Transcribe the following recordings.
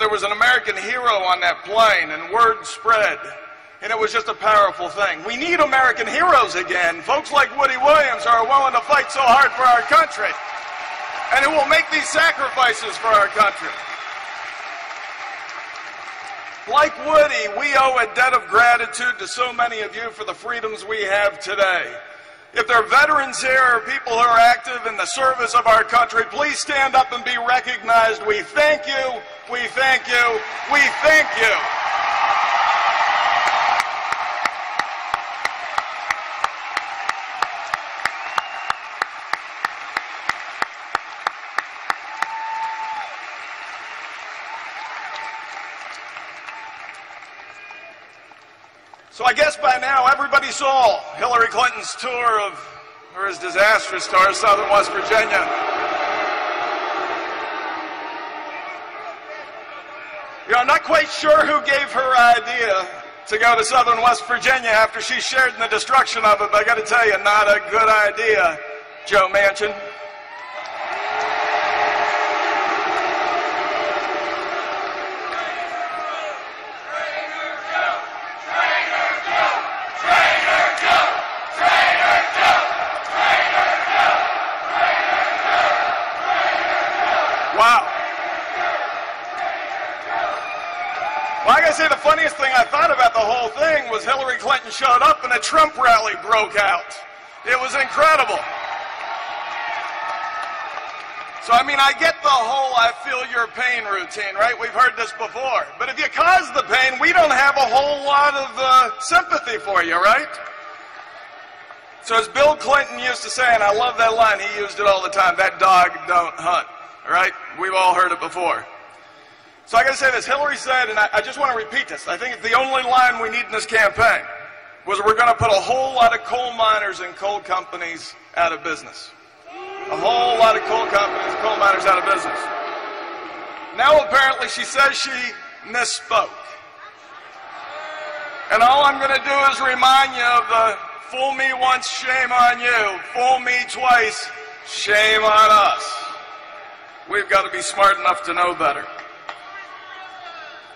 there was an American hero on that plane, and word spread. And it was just a powerful thing. We need American heroes again. Folks like Woody Williams are willing to fight so hard for our country, and who will make these sacrifices for our country. Like Woody, we owe a debt of gratitude to so many of you for the freedoms we have today. If there are veterans here or people who are active in the service of our country, please stand up and be recognized. We thank you, we thank you, we thank you. So I guess by now everybody saw Hillary Clinton's tour of, or his disastrous tour of southern West Virginia. You know, I'm not quite sure who gave her idea to go to southern West Virginia after she shared in the destruction of it, but I got to tell you, not a good idea, Joe Manchin. Like I say, the funniest thing I thought about the whole thing was Hillary Clinton showed up and a Trump rally broke out. It was incredible. So, I mean, I get the whole I feel your pain routine, right? We've heard this before. But if you cause the pain, we don't have a whole lot of sympathy for you, right? So as Bill Clinton used to say, and I love that line, he used it all the time, that dog don't hunt, all right? We've all heard it before. So I got to say this, Hillary said, and I just want to repeat this, I think it's the only line we need in this campaign, was we're going to put a whole lot of coal miners and coal companies out of business. A whole lot of coal companies and coal miners out of business. Now apparently she says she misspoke. And all I'm going to do is remind you of the fool me once, shame on you, fool me twice, shame on us. We've got to be smart enough to know better.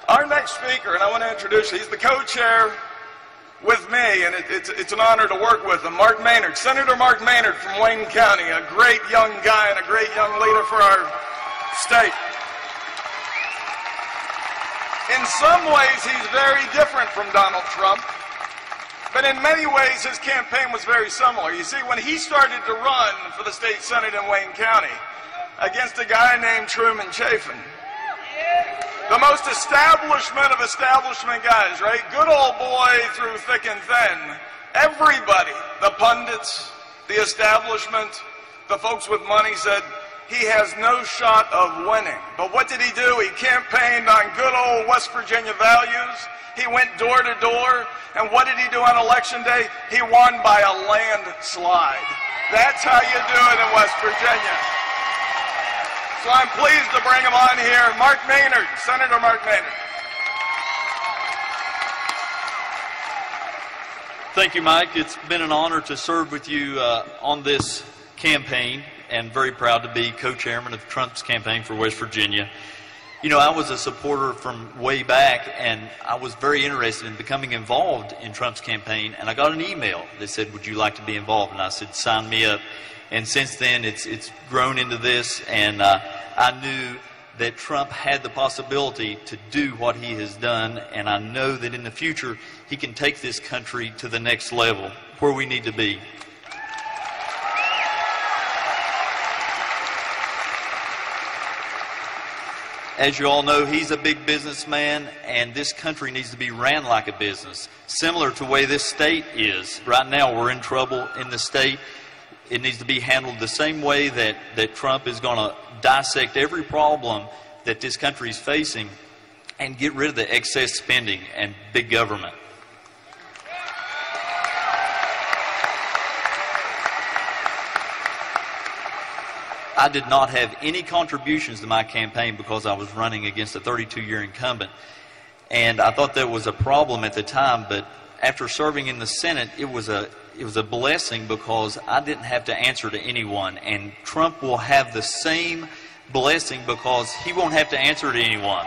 Our next speaker, and I want to introduce you, he's the co-chair with me, and it's an honor to work with him, Mark Maynard, Senator Mark Maynard from Wayne County, a great young guy and a great young leader for our state. In some ways, he's very different from Donald Trump, but in many ways, his campaign was very similar. You see, when he started to run for the state senate in Wayne County against a guy named Truman Chafin, the most establishment of establishment guys, right? Good old boy through thick and thin. Everybody, the pundits, the establishment, the folks with money said, he has no shot of winning. But what did he do? He campaigned on good old West Virginia values. He went door to door. And what did he do on Election Day? He won by a landslide. That's how you do it in West Virginia. So I'm pleased to bring him on here, Mark Maynard, Senator Mark Maynard. Thank you, Mike. It's been an honor to serve with you on this campaign, and very proud to be co-chairman of Trump's campaign for West Virginia. You know, I was a supporter from way back, and I was very interested in becoming involved in Trump's campaign, and I got an email that said, would you like to be involved? And I said, sign me up. And since then, it's grown into this, and I knew that Trump had the possibility to do what he has done, and I know that in the future, he can take this country to the next level, where we need to be. As you all know, he's a big businessman, and this country needs to be ran like a business, similar to the way this state is. Right now, we're in trouble in the state. It needs to be handled the same way that Trump is going to dissect every problem that this country is facing and get rid of the excess spending and big government. I did not have any contributions to my campaign because I was running against a 32-year incumbent. And I thought that was a problem at the time, but after serving in the Senate, it was a blessing because I didn't have to answer to anyone. And Trump will have the same blessing because he won't have to answer to anyone.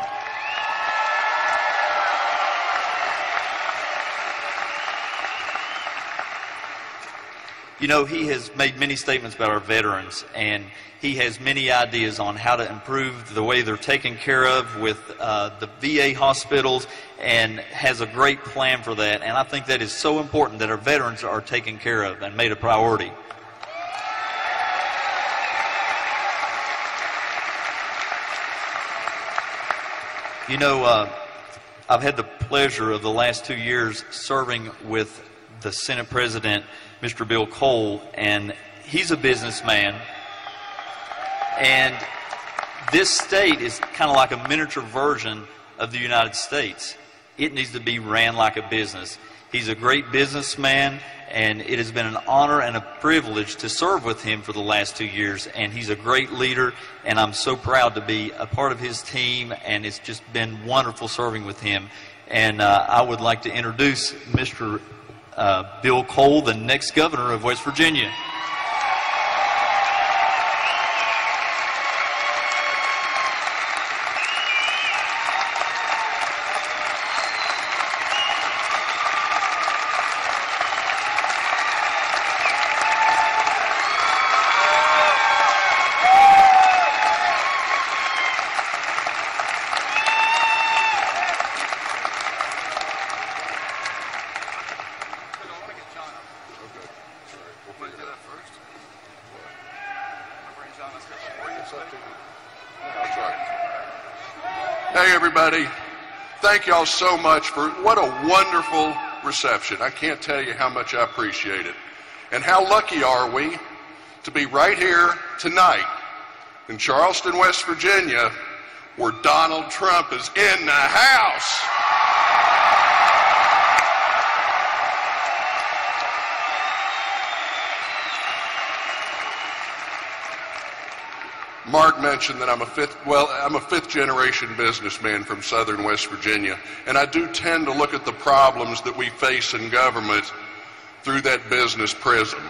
You know, he has made many statements about our veterans, and he has many ideas on how to improve the way they're taken care of with the VA hospitals, and has a great plan for that. And I think that is so important that our veterans are taken care of and made a priority. You know, I've had the pleasure of the last 2 years serving with the Senate President, Mr. Bill Cole, and he's a businessman. And this state is kind of like a miniature version of the United States. It needs to be ran like a business. He's a great businessman, and it has been an honor and a privilege to serve with him for the last 2 years. And he's a great leader, and I'm so proud to be a part of his team, and it's just been wonderful serving with him. And I would like to introduce Mr. Bill Cole, the next governor of West Virginia. Hey everybody, thank y'all so much for what a wonderful reception. I can't tell you how much I appreciate it. And how lucky are we to be right here tonight in Charleston, West Virginia, where Donald Trump is in the house. Mark mentioned that I'm a fifth generation businessman from southern West Virginia, and I do tend to look at the problems that we face in government through that business prism.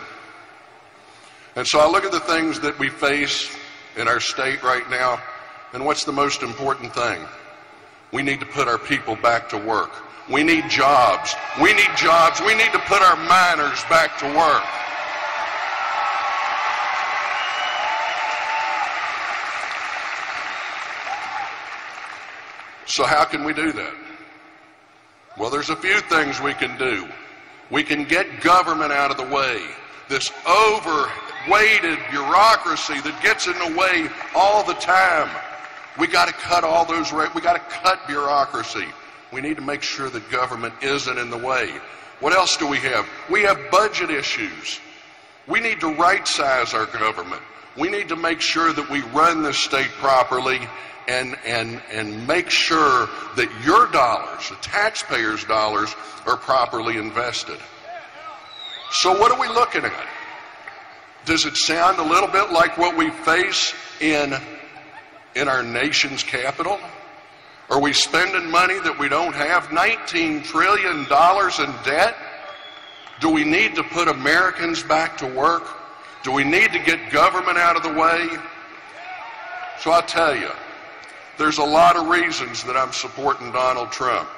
And so I look at the things that we face in our state right now, and what's the most important thing? We need to put our people back to work. We need jobs. We need jobs. We need to put our miners back to work. So how can we do that? Well, there's a few things we can do. We can get government out of the way. This overweighted bureaucracy that gets in the way all the time. We got to cut all those, we got to cut bureaucracy. We need to make sure that government isn't in the way. What else do we have? We have budget issues. We need to right-size our government. We need to make sure that we run this state properly and make sure that your dollars, the taxpayers' dollars, are properly invested. So what are we looking at? Does it sound a little bit like what we face in our nation's capital? Are we spending money that we don't have? $19 trillion in debt? Do we need to put Americans back to work? Do we need to get government out of the way? So I'll tell you, there's a lot of reasons that I'm supporting Donald Trump.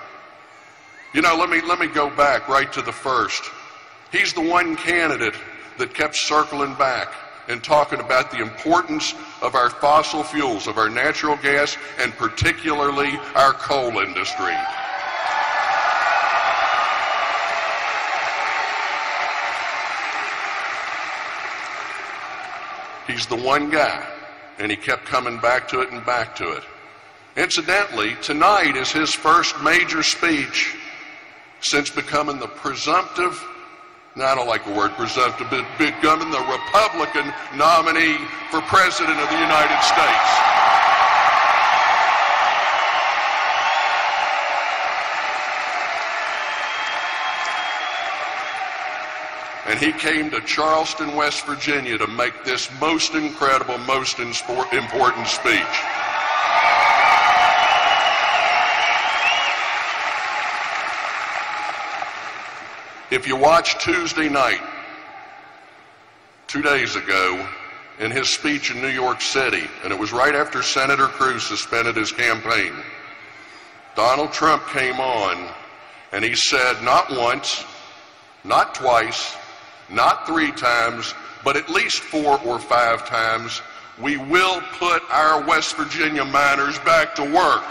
You know, let me go back right to the first. He's the one candidate that kept circling back and talking about the importance of our fossil fuels, of our natural gas, and particularly our coal industry. He's the one guy, and he kept coming back to it and back to it. Incidentally, tonight is his first major speech since becoming the presumptive, now I don't like the word presumptive, but becoming the Republican nominee for President of the United States. And he came to Charleston, West Virginia to make this most incredible, most important speech. If you watch Tuesday night, 2 days ago, in his speech in New York City, and it was right after Senator Cruz suspended his campaign, Donald Trump came on and he said not once, not twice, not 3 times, but at least 4 or 5 times, we will put our West Virginia miners back to work.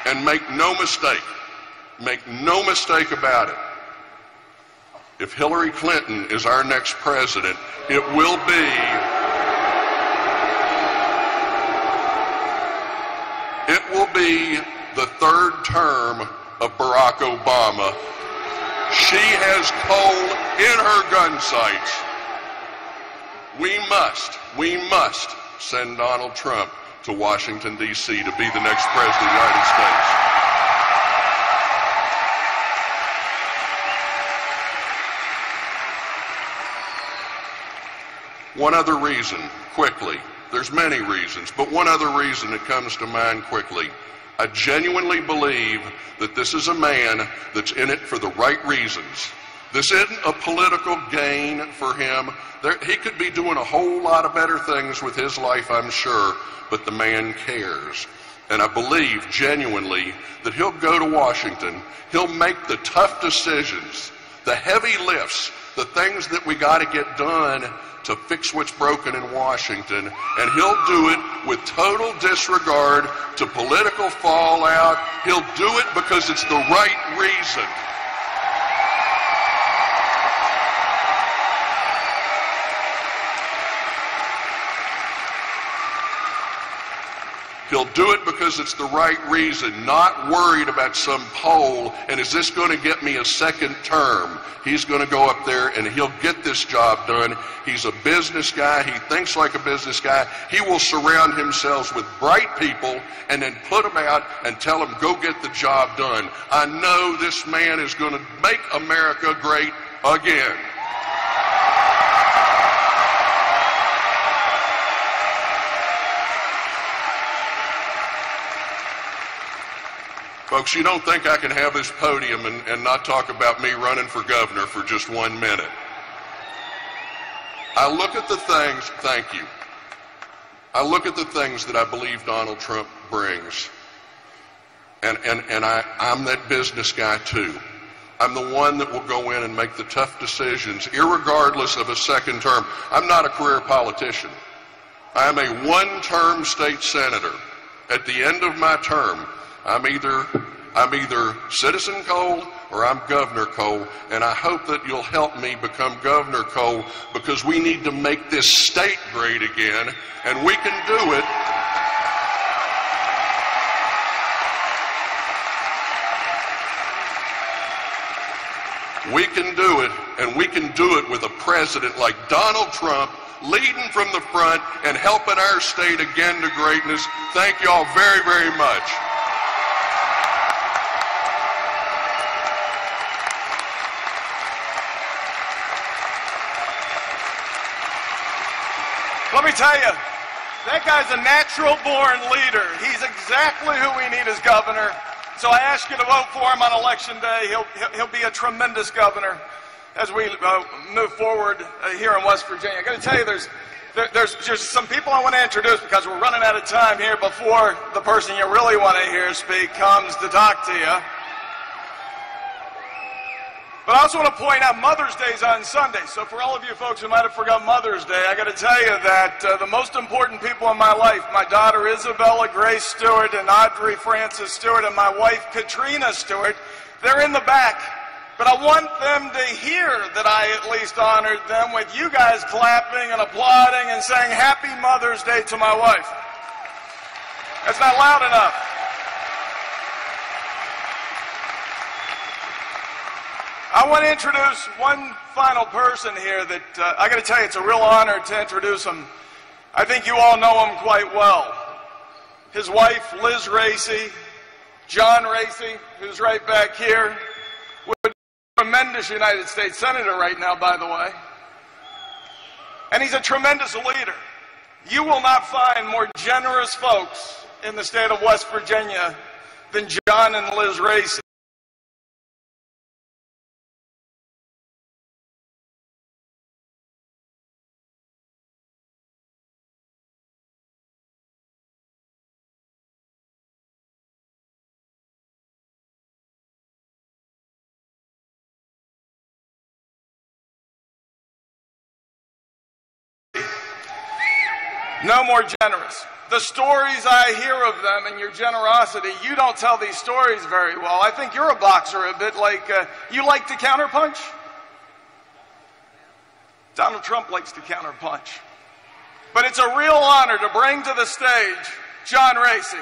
And make no mistake about it. If Hillary Clinton is our next president, it will be the 3rd term of Barack Obama. She has coal in her gun sights. We must send Donald Trump to Washington, D.C. to be the next president of the United States. One other reason, quickly. There's many reasons, but one other reason that comes to mind quickly. I genuinely believe that this is a man that's in it for the right reasons. This isn't a political gain for him. He could be doing a whole lot of better things with his life, I'm sure, but the man cares. And I believe genuinely that he'll go to Washington, he'll make the tough decisions, the heavy lifts, the things that we got to get done to fix what's broken in Washington, and he'll do it with total disregard to political fallout. He'll do it because it's the right reason. He'll do it because it's the right reason, not worried about some poll and is this going to get me a 2nd term. He's going to go up there and he'll get this job done. He's a business guy. He thinks like a business guy. He will surround himself with bright people and then put them out and tell them, go get the job done. I know this man is going to make America great again. Folks, you don't think I can have this podium and not talk about me running for governor for just 1 minute. I look at the things, thank you. I look at the things that I believe Donald Trump brings. And I'm that business guy too. I'm the one that will go in and make the tough decisions, irregardless of a 2nd term. I'm not a career politician. I am a 1-term state senator. At the end of my term, I'm either Citizen Cole or I'm Governor Cole, and I hope that you'll help me become Governor Cole because we need to make this state great again, and we can do it. We can do it, and we can do it with a president like Donald Trump leading from the front and helping our state again to greatness. Thank you all very, very much. Let me tell you, that guy's a natural-born leader. He's exactly who we need as governor. So I ask you to vote for him on Election Day. He'll be a tremendous governor as we move forward here in West Virginia. I got to tell you, there's just some people I want to introduce because we're running out of time here before the person you really want to hear speak comes to talk to you. But I also want to point out Mother's Day is on Sunday. So for all of you folks who might have forgot Mother's Day, I got to tell you that the most important people in my life, my daughter Isabella Grace Stewart and Audrey Francis Stewart and my wife Katrina Stewart, they're in the back. But I want them to hear that I at least honored them with you guys clapping and applauding and saying Happy Mother's Day to my wife. That's not loud enough. I want to introduce one final person here that I got to tell you, it's a real honor to introduce him. I think you all know him quite well. His wife, Liz Racy, John Racy, who's right back here, a tremendous United States Senator right now, by the way. And he's a tremendous leader. You will not find more generous folks in the state of West Virginia than John and Liz Racy. No more generous. The stories I hear of them and your generosity, you don't tell these stories very well. I think you're a boxer a bit like, you like to counterpunch? Donald Trump likes to counterpunch. But it's a real honor to bring to the stage John Racy.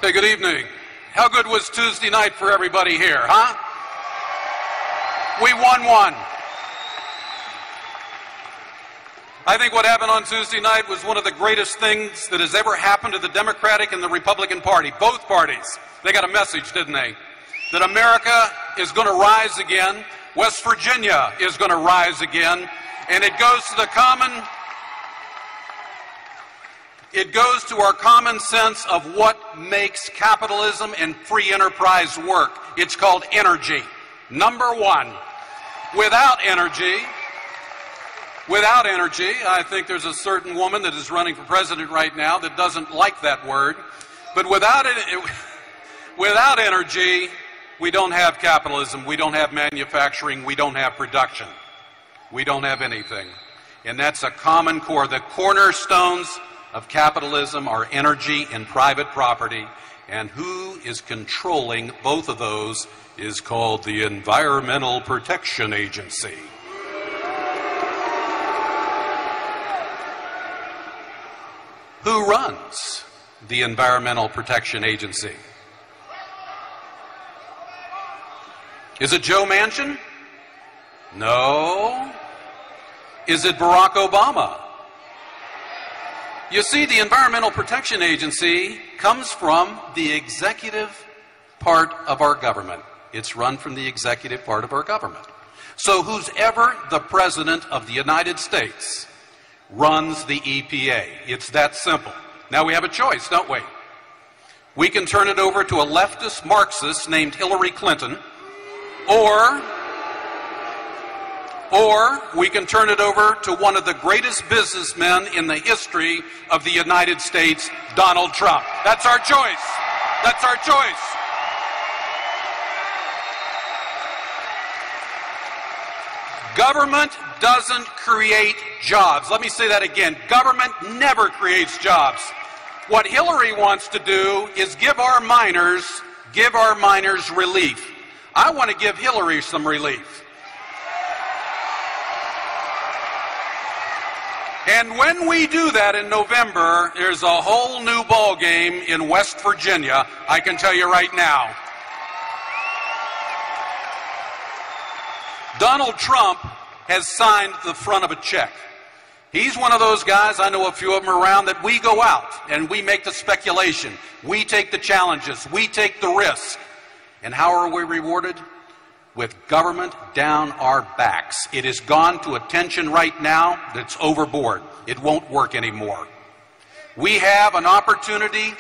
Hey, good evening. How good was Tuesday night for everybody here, huh? We won one. I think what happened on Tuesday night was one of the greatest things that has ever happened to the Democratic and the Republican Party. Both parties. They got a message, didn't they? That America is going to rise again. West Virginia is going to rise again. And it goes to the common... It goes to our common sense of what makes capitalism and free enterprise work. It's called energy. Number one, without energy, I think there's a certain woman that is running for president right now that doesn't like that word. But without energy, we don't have capitalism, we don't have manufacturing, we don't have production. We don't have anything. And that's a common core. The cornerstones of capitalism are energy and private property, and who is controlling both of those is called the Environmental Protection Agency. Who runs the Environmental Protection Agency? Is it Joe Manchin? No. Is it Barack Obama? You see, the Environmental Protection Agency comes from the executive part of our government. It's run from the executive part of our government. So who's ever the President of the United States runs the EPA. It's that simple. Now we have a choice, don't we? We can turn it over to a leftist Marxist named Hillary Clinton, or we can turn it over to one of the greatest businessmen in the history of the United States, Donald Trump. That's our choice. That's our choice. Government doesn't create jobs. Let me say that again. Government never creates jobs. What Hillary wants to do is give our miners relief. I want to give Hillary some relief. And when we do that in November, there's a whole new ball game in West Virginia, I can tell you right now. Donald Trump has signed the front of a check. He's one of those guys, I know a few of them around, that we go out and we make the speculation. We take the challenges. We take the risk. And how are we rewarded? With government down our backs. It has gone to a tension right now that's overboard. It won't work anymore. We have an opportunity,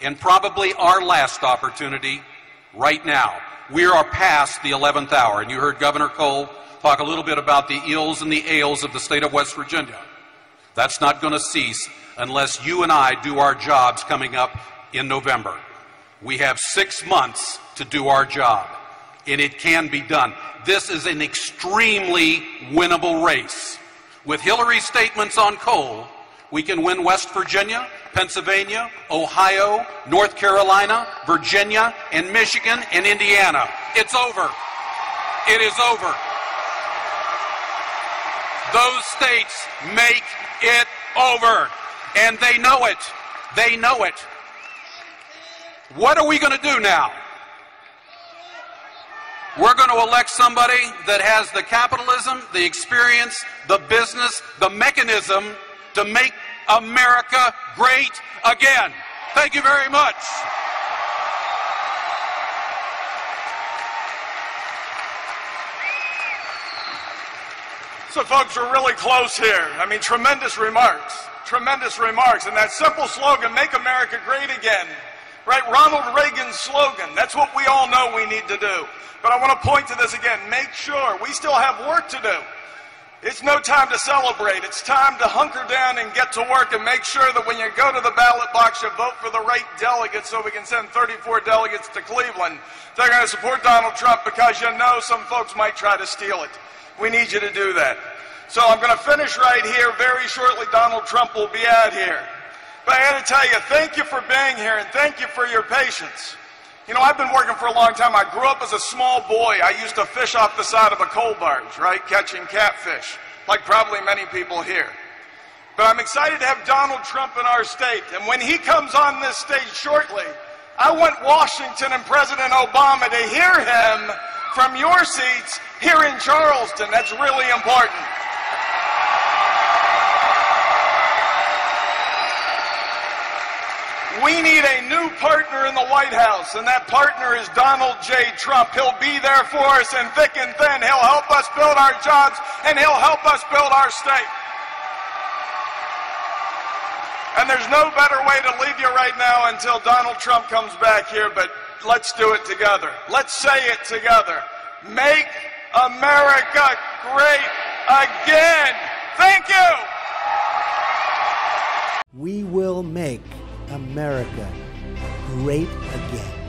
and probably our last opportunity, right now. We are past the 11th hour, and you heard Governor Cole talk a little bit about the ills and the ails of the state of West Virginia. That's not going to cease unless you and I do our jobs coming up in November. We have 6 months to do our job. And it can be done. This is an extremely winnable race. With Hillary's statements on coal, we can win West Virginia, Pennsylvania, Ohio, North Carolina, Virginia, and Michigan, and Indiana. It's over. It is over. Those states make it over. And they know it. They know it. What are we going to do now? We're going to elect somebody that has the capitalism, the experience, the business, the mechanism to make America great again. Thank you very much. So folks, we're really close here. I mean, tremendous remarks. And that simple slogan, make America great again. Right? Ronald Reagan's slogan. That's what we all know we need to do. But I want to point to this again. Make sure we still have work to do. It's no time to celebrate. It's time to hunker down and get to work and make sure that when you go to the ballot box, you vote for the right delegates so we can send 34 delegates to Cleveland. They're going to support Donald Trump because you know some folks might try to steal it. We need you to do that. So I'm going to finish right here. Very shortly, Donald Trump will be out here. But I got to tell you, thank you for being here and thank you for your patience. You know, I've been working for a long time. I grew up as a small boy. I used to fish off the side of a coal barge, right, catching catfish, like probably many people here. But I'm excited to have Donald Trump in our state. And when he comes on this stage shortly, I want Washington and President Obama to hear him from your seats here in Charleston. That's really important. We need a new partner in the White House, and that partner is Donald J. Trump. He'll be there for us in thick and thin. He'll help us build our jobs, and he'll help us build our state. And there's no better way to leave you right now until Donald Trump comes back here, but let's do it together. Let's say it together. Make America great again. Thank you. We will make America great again.